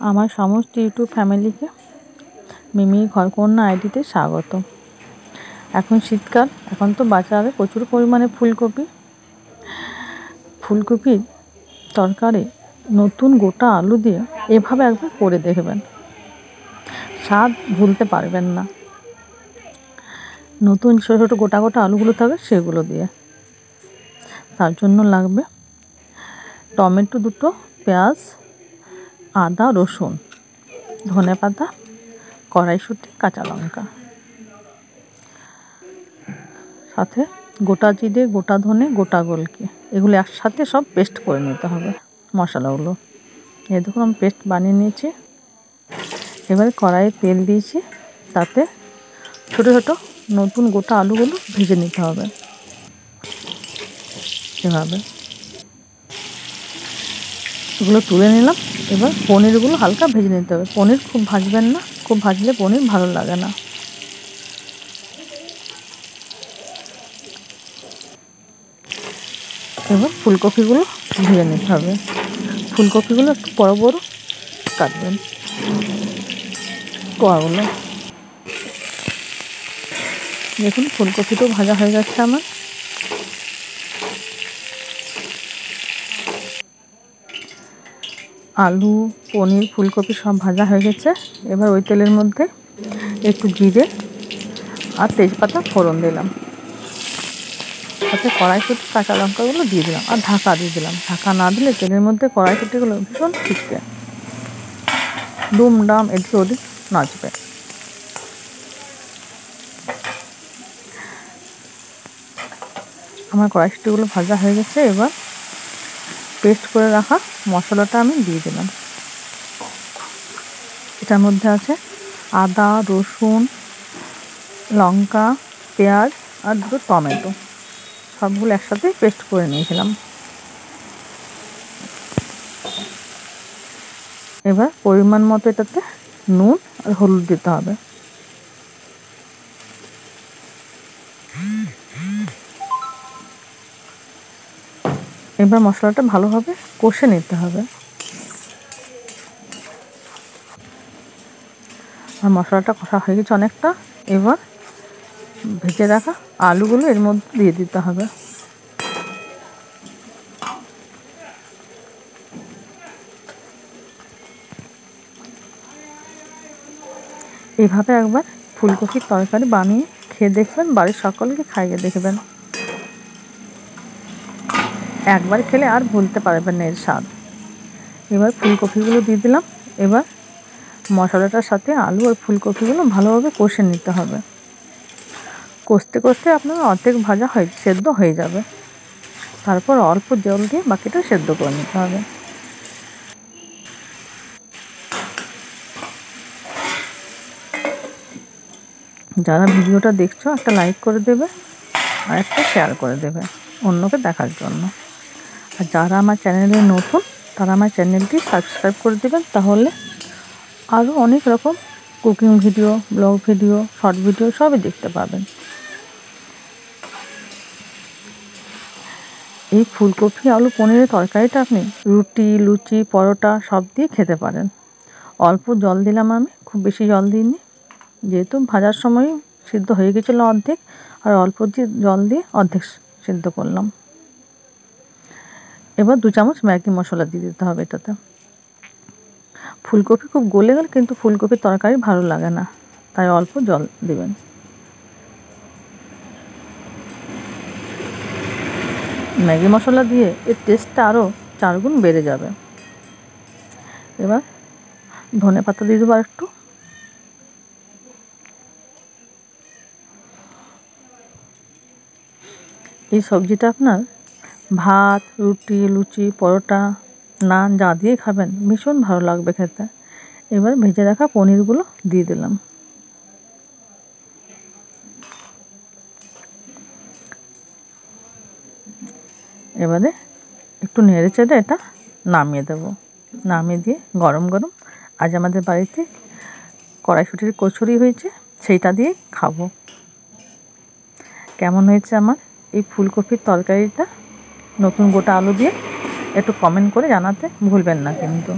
আমার সমস্ত ইউটিউব ফ্যামিলিকে মিমির ঘরকন্যা আইডিতে স্বাগত। এখন শীতকাল, এখন তো বাজারে প্রচুর পরিমাণে ফুলকপির তরকারি নতুন গোটা আলু দিয়ে এভাবে একবার করে দেখবেন, স্বাদ ভুলতে পারবেন না। নতুন ছোটো ছোটো গোটা গোটা আলুগুলো থাকে সেগুলো দিয়ে। তার জন্য লাগবে টমেটো 2টো, পেঁয়াজ, আদা, রসুন, ধনেপাতা, কড়াইশুঁটি, কাঁচা লঙ্কা, সাথে গোটা জিরে, গোটা ধনে, গোটা গোলকি, এগুলো একসাথে সব পেস্ট করে নিতে হবে মশলাগুলো। এই দেখুন আমি পেস্ট বানিয়ে নিয়েছি। এবারে কড়াইয়ে তেল দিয়েছি, তাতে ছোটো ছোটো নতুন গোটা আলুগুলো ভেজে নিতে হবে। এভাবে এগুলো তুলে নিলাম। এবার পনিরগুলো হালকা ভেজে নিতে হবে। পনির খুব ভাজবেন না, খুব ভাজলে পনির ভালো লাগে না। এবার ফুলকপিগুলো ভেজে নিতে হবে। ফুলকপিগুলো একটু বড় বড় কাটবেন কোয়াগুলো। দেখুন ফুলকপিটাও ভাজা হয়ে যাচ্ছে আমার। আলু, পনির, ফুলকপি সব ভাজা হয়ে গেছে। এবার ওই তেলের মধ্যে একটু জিরে আর তেজপাতা ফোড়ন দিলাম, তাতে কড়াইশুঁটি, কাঁচা লঙ্কাগুলো দিয়ে দিলাম আর ঢাকা দিয়ে দিলাম। ঢাকা না দিলে তেলের মধ্যে কড়াইশুঁটিগুলো ভীষণ ছিটকে দুমডাম এদিকে ওদিক নাচবে। আমার কড়াইশুঁটিগুলো ভাজা হয়ে গেছে। এবার পেস্ট করে রাখা মশলাটা আমি দিয়ে দিলাম। এটার মধ্যে আছে আদা, রসুন, লঙ্কা, পেঁয়াজ আর 2টো টমেটো, সবগুলো একসাথে পেস্ট করে নিয়েছিলাম। এবার পরিমাণ মতো এটাতে নুন আর হলুদ দিতে হবে। এবার মশলাটা ভালোভাবে কষে নিতে হবে। আর মশলাটা কষা হয়ে গেছে অনেকটা। এবার ভেজে রাখা আলুগুলো এর মধ্যে দিয়ে দিতে হবে। এইভাবে একবার ফুলকপির তরকারি বানিয়ে খেয়ে দেখবেন, বাড়ির সকলকে খাইয়ে দেখবেন। একবার খেলে আর ভুলতে পারবেন না এর স্বাদ। এবার ফুলকপিগুলো দিয়ে দিলাম। এবার মশলাটার সাথে আলু আর ফুলকপিগুলো ভালোভাবে কষে নিতে হবে। কষতে কষতে আপনার অর্ধেক ভাজা সেদ্ধ হয়ে যাবে। তারপর অল্প জল দিয়ে বাকিটা সেদ্ধ করে নিতে হবে। যারা ভিডিওটা দেখছো একটা লাইক করে দেবে আর একটা শেয়ার করে দেবে অন্যকে দেখার জন্য। আর যারা আমার চ্যানেলে নতুন তারা আমার চ্যানেলটি সাবস্ক্রাইব করে দেবেন, তাহলে আরও অনেক রকম cooking video, blog video, short video সবই দেখতে পাবেন। এই ফুলকপি আলু পনিরের তরকারিটা আপনি রুটি, লুচি, পরোটা সব দিয়ে খেতে পারেন। অল্প জল দিলাম আমি, খুব বেশি জল দিইনি, যেহেতু ভাজার সময় সিদ্ধ হয়ে গেছিলো অর্ধেক, আর অল্প জল দিয়ে অর্ধেক সিদ্ধ করলাম। এবার 2 চামচ ম্যাগি মশলা দিয়ে দিতে হবে এটাতে। ফুলকপি খুব গলে গেলে কিন্তু ফুলকপির তরকারি ভালো লাগে না, তাই অল্প জল দেবেন। ম্যাগি মশলা দিয়ে এর টেস্টটা আরও 4 গুণ বেড়ে যাবে। এবার ধনেপাতা দিয়ে দেবো একটু। এই সবজিটা আপনার ভাত, রুটি, লুচি, পরোটা, নান যা দিয়ে খাবেন ভীষণ ভালো লাগবে খেতে। এবার ভেজে রাখা পনিরগুলো দিয়ে দিলাম। এবারে একটু নেড়ে চেড়ে এটা নামিয়ে দেবো। নামিয়ে দিয়ে গরম গরম আজ আমাদের বাড়িতে কড়াইশুঁটির কচুরি হয়েছে, সেইটা দিয়েই খাবো। কেমন হয়েছে আমার এই ফুলকপির তরকারিটা নতুন গোটা আলু দিয়ে একটু কমেন্ট করে জানাতে ভুলবেন না কিন্তু।